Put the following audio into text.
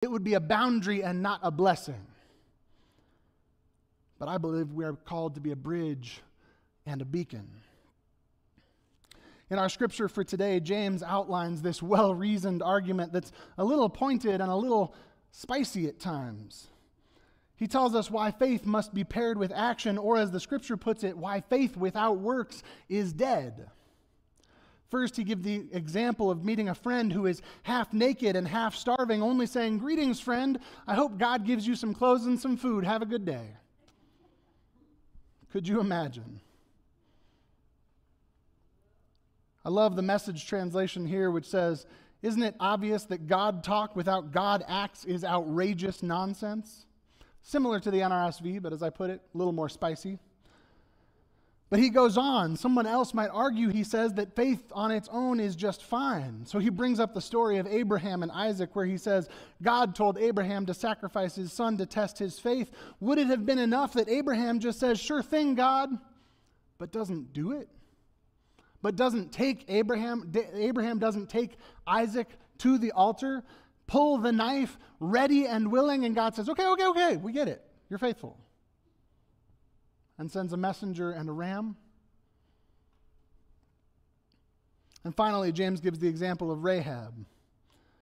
it would be a boundary and not a blessing. But I believe we are called to be a bridge and a beacon. In our scripture for today, James outlines this well-reasoned argument that's a little pointed and a little spicy at times. He tells us why faith must be paired with action, or as the scripture puts it, why faith without works is dead. First, he gives the example of meeting a friend who is half naked and half starving, only saying, "Greetings, friend. I hope God gives you some clothes and some food. Have a good day." Could you imagine? I love the Message translation here, which says, "Isn't it obvious that God talk without God acts is outrageous nonsense?" Similar to the NRSV, but as I put it, a little more spicy. But he goes on. Someone else might argue, he says, that faith on its own is just fine. So he brings up the story of Abraham and Isaac, where he says, God told Abraham to sacrifice his son to test his faith. Would it have been enough that Abraham just says, "Sure thing, God," but doesn't do it? But doesn't take Abraham doesn't take Isaac to the altar, pull the knife, ready and willing, and God says, okay, we get it. You're faithful. And sends a messenger and a ram. And finally, James gives the example of Rahab.